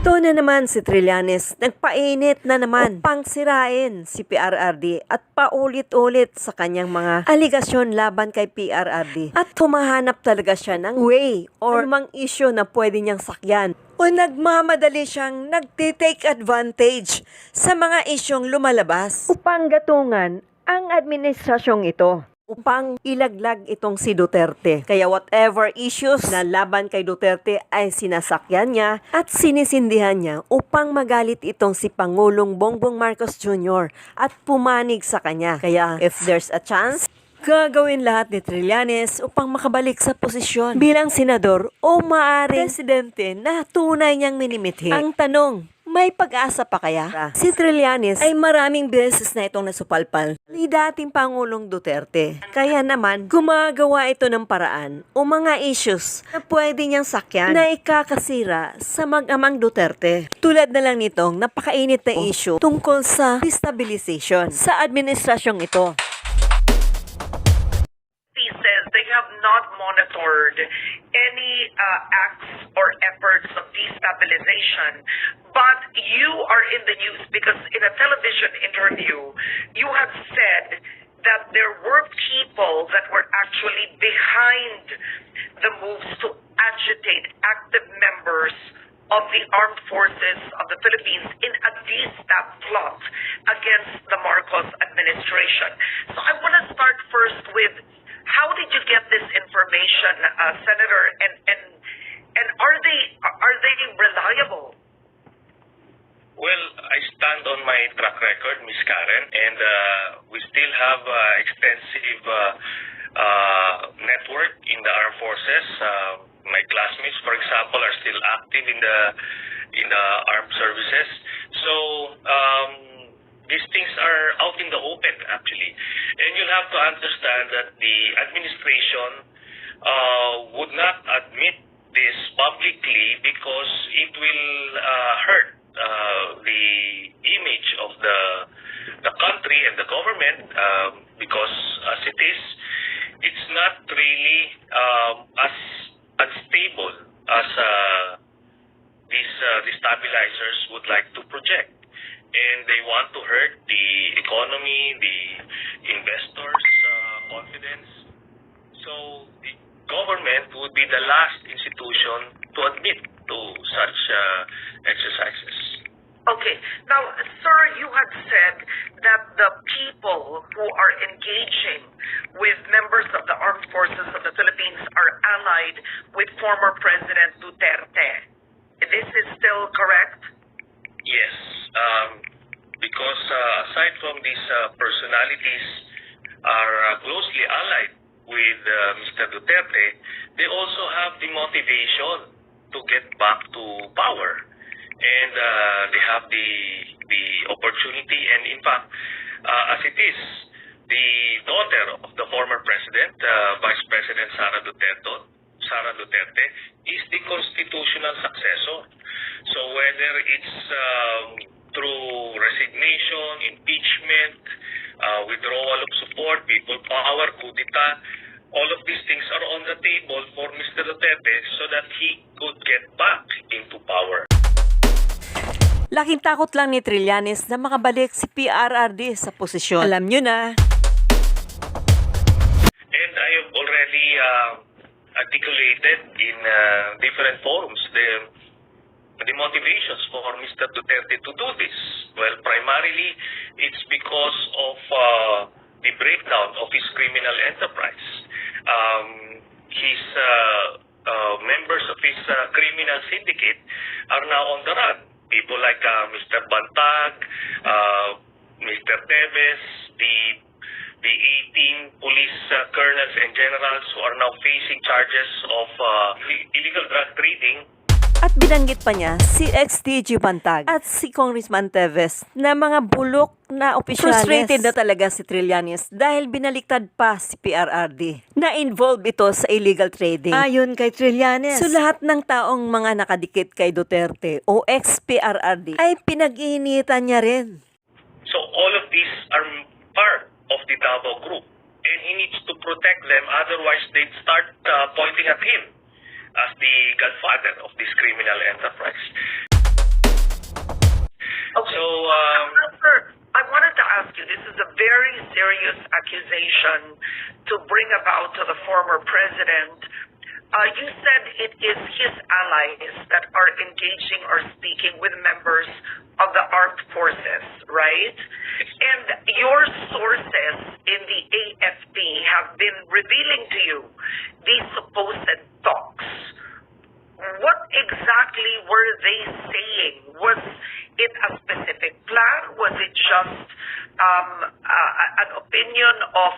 Ito na naman si Trillanes, nagpainit na naman upang sirain si PRRD at paulit-ulit sa kanyang mga aligasyon laban kay PRRD. At humahanap talaga siya ng way or mang issue na pwede niyang sakyan. O nagmamadali siyang nagtitake advantage sa mga isyong lumalabas upang gatungan ang administrasyong ito, upang ilaglag itong si Duterte. Kaya whatever issues na laban kay Duterte ay sinasakyan niya at sinisindihan niya upang magalit itong si Pangulong Bongbong Marcos Jr. at pumanig sa kanya. Kaya if there's a chance, gagawin lahat ni Trillanes upang makabalik sa posisyon bilang senador o maaaring presidente na tunay niyang minimithi. Ang tanong, may pag-asa pa kaya? Si Trillanes ay maraming beses na itong nasupalpal ni dating Pangulong Duterte. Kaya naman, gumagawa ito ng paraan o mga issues na pwede niyang sakyan na ikakasira sa mag-amang Duterte. Tulad na lang nitong napakainit na issue tungkol sa destabilization sa administrasyong ito. He says they have not monitored any acts or efforts of destabilization, but you are in the news because in a television interview, you have said that there were people that were actually behind the moves to agitate active members of the armed forces of the Philippines in a destab plot against the Marcos administration. So I want to start first with, how did you get this information, Senator? And are they reliable? Well, I stand on my track record, Ms. Karen, and we still have extensive network in the armed forces. My classmates, for example, are still active in the armed services. So these things are out in the open, actually. And you'll have to understand that the administration would not admit this publicly because it will hurt the image of the country and the government, because as it is, it's not really as unstable as these destabilizers would like to project. And they want to hurt the economy, the investors' confidence. So the government would be the last institution to admit to such exercises. Okay. Now, sir, you had said that the people who are engaging with members of the armed forces of the Philippines are allied with former President Duterte. This is still correct? Yes, because aside from these personalities are closely allied with Mr. Duterte, they also have the motivation to get back to power, and they have the opportunity. And in fact, as it is, the daughter of the former president, Vice President Sara Duterte, is the constitutional successor. So whether it's through resignation, impeachment, withdrawal of support, people power, coup d'etat, all of these things are on the table for Mr. Duterte so that he could get back into power. Laking takot lang ni Trillanes na makabalik si PRRD sa posisyon. Alam nyo na. And I have already articulated in different forums the motivations for Mr. Duterte to do this. Well, primarily, it's because of the breakdown of his criminal enterprise. His members of his criminal syndicate are now on the run. People like Mr. Bantag, Mr. Teves, the 18 police colonels and generals who are now facing charges of illegal drug trading. At binanggit pa niya si ex-DG Bantag at si Congressman Teves na mga bulok na opisyales. Frustrated na talaga si Trillanes dahil binaliktad pa si PRRD na involved ito sa illegal trading. Ayon kay Trillanes, so lahat ng taong mga nakadikit kay Duterte o ex-PRRD ay pinag-iinitan niya rin. So all of these are part of the Davao group, and he needs to protect them, otherwise they'd start pointing at him as the godfather of this criminal enterprise. Sir, I wanted to ask you, this is a very serious accusation to bring about to the former president. You said it is his allies that are engaging or speaking with members of the armed forces, right? And your sources in the AFP have been revealing to you these supposed talks. What exactly were they saying? Was it a specific plan? Was it just an opinion of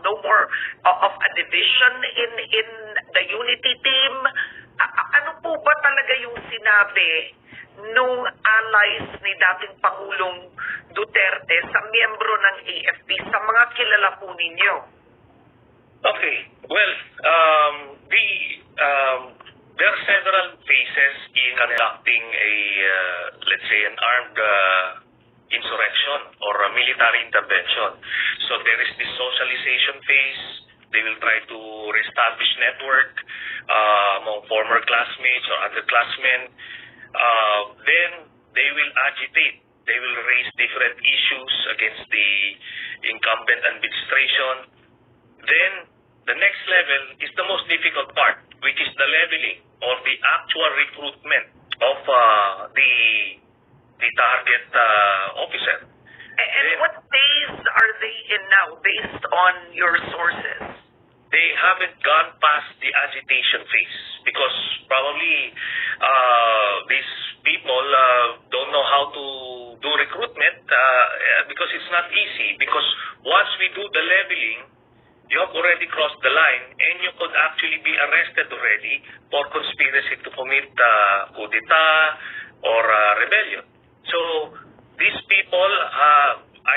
no more of a division in the unity team? Ano po ba talaga yung sinabi nung allies ni dating Pangulong Duterte sa miyembro ng AFP sa mga kilala po ninyo? Okay. Well, there are several phases in conducting a, let's say, an armed insurrection or a military intervention. So there is the socialization phase. They will try to reestablish network among former classmates or underclassmen. Then they will agitate. They will raise different issues against the incumbent administration. Then the next level is the most difficult part, which is the leveling or the actual recruitment of the target officer. And what phase are they in now, based on your sources? They haven't gone past the agitation phase because probably these people don't know how to do recruitment because it's not easy. Because once we do the leveling, you have already crossed the line and you could actually be arrested already for conspiracy to commit coup d'etat or rebellion. So these people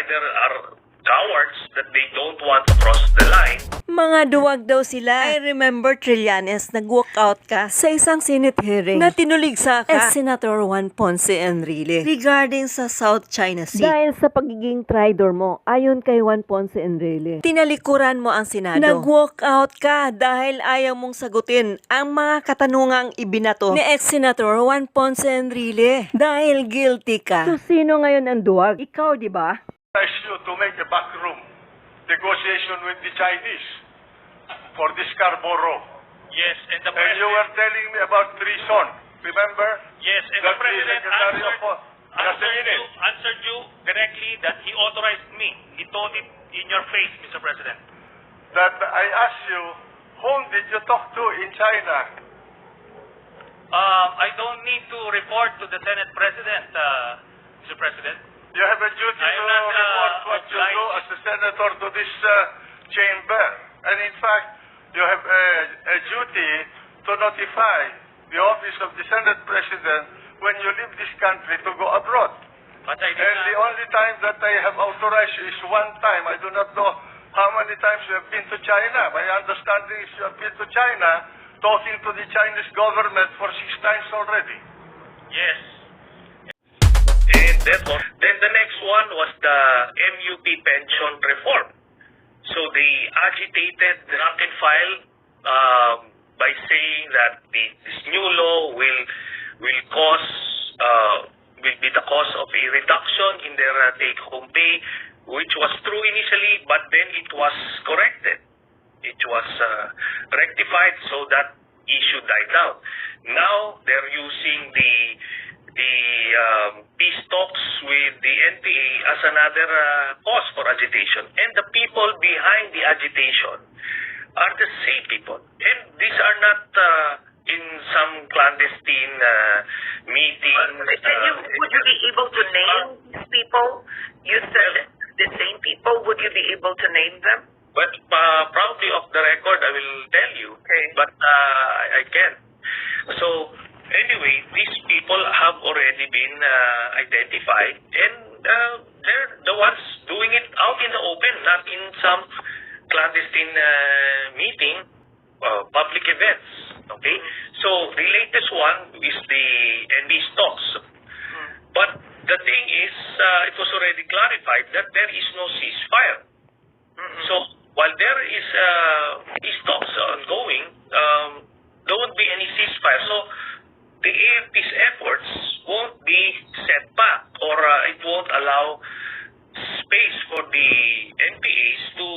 either are cowards that they don't want to cross the line. Mga duwag daw sila. I remember, Trillanes, nag-walkout ka sa isang Senate hearing na tinuligsa ka Senator Juan Ponce Enrile regarding sa South China Sea. Dahil sa pagiging traitor mo, ayon kay Juan Ponce Enrile, tinalikuran mo ang Senado. Nag-walkout ka dahil ayaw mong sagutin ang mga katanungang ibinato ni ex-Senator Juan Ponce Enrile dahil guilty ka. So, sino ngayon ang duwag? Ikaw, di ba? You to make a backroom negotiation with the Chinese for this Scarborough. Yes, and the And you president. were telling me about treason. Remember? Yes, and the That president Secretary of answered you directly that he authorized me. He told it in your face, Mr. President. That I asked you, whom did you talk to in China? I don't need to report to the Senate President, Mr. President. You have a duty I am to not, report what you obliged. do as a senator to this chamber. And in fact, you have a duty to notify the office of the Senate President when you leave this country to go abroad. But I did And the not. only time that I have authorized is one time. I do not know how many times you have been to China. My understanding is you have been to China talking to the Chinese government for 6 times already. Yes. And then the next one was the MUP pension reform. So they agitated the rank and file by saying that this new law will be the cause of a reduction in their take-home pay, which was true initially, but then it was corrected. It was rectified, so that issue died out. Now they're using the peace talks with the NPA as another cause for agitation. And the people behind the agitation are the same people. And these are not in some clandestine meeting. Would you be able to name these people? You said the same people. Would you be able to name them? But probably off the record, I will tell you. Okay. But I can't. So anyway, these people have already been identified, and they're the ones doing it out in the open, not in some clandestine meeting, public events. Okay? So the latest one is the NB stocks. But the thing is, it was already clarified that there is no ceasefire. So while there is these talks ongoing, there won't be any ceasefire. So the AFP's efforts won't be set back, or it won't allow space for the NPAs to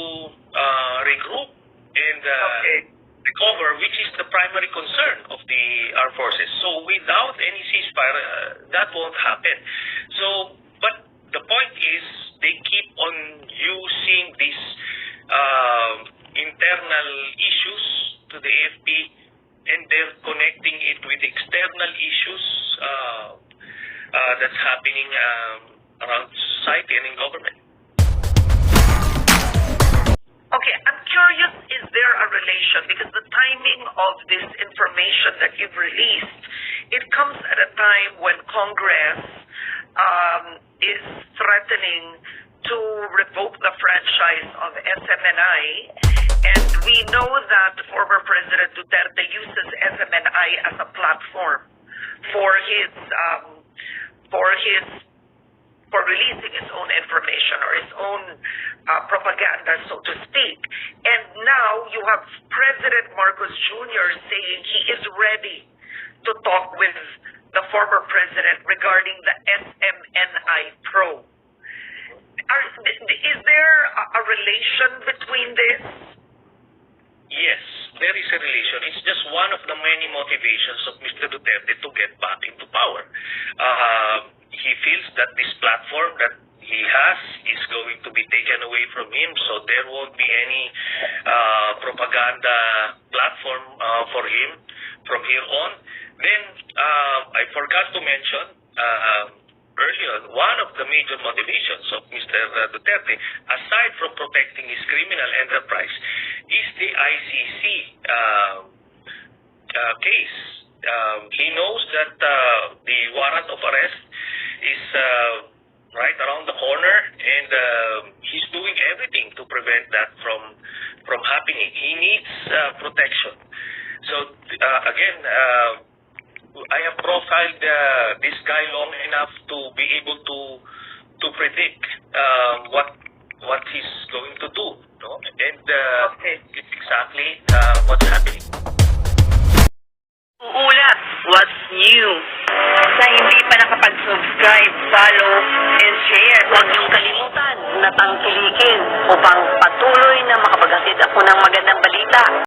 regroup and recover, which is the primary concern of the armed forces. So without any ceasefire, that won't happen. So, but the point is, they keep on using these internal issues to the AFP, and they're connecting it with external issues that's happening around society and in government. Okay, I'm curious, is there a relation? Because the timing of this information that you've released, it comes at a time when Congress is threatening to revoke the franchise of SMNI, and we know that former President Duterte uses SMNI as a platform for releasing his own information or his own propaganda, so to speak. And now you have President Marcos Jr. saying he is ready to talk with the former president regarding the SMNI probe. Is there a relation between this? Yes, there is a relation. It's just one of the many motivations of Mr. Duterte to get back into power. He feels that this platform that he has is going to be taken away from him, so there won't be any propaganda platform for him from here on. Then, I forgot to mention earlier, one of the major motivations of Mr. Duterte, aside from protecting his criminal enterprise, is the ICC case. He knows that the warrant of arrest is right around the corner, and he's doing everything to prevent that from happening. He needs protection. So again, I have profiled this guy long enough to be able to predict what he's going to do, no? And it's exactly what's happening. Uulat, what's new? Sa hindi pa nakapag-subscribe, follow, and share. Huwag niyong kalimutan na tangkilikin upang patuloy na makapaghatid ako ng magandang balita.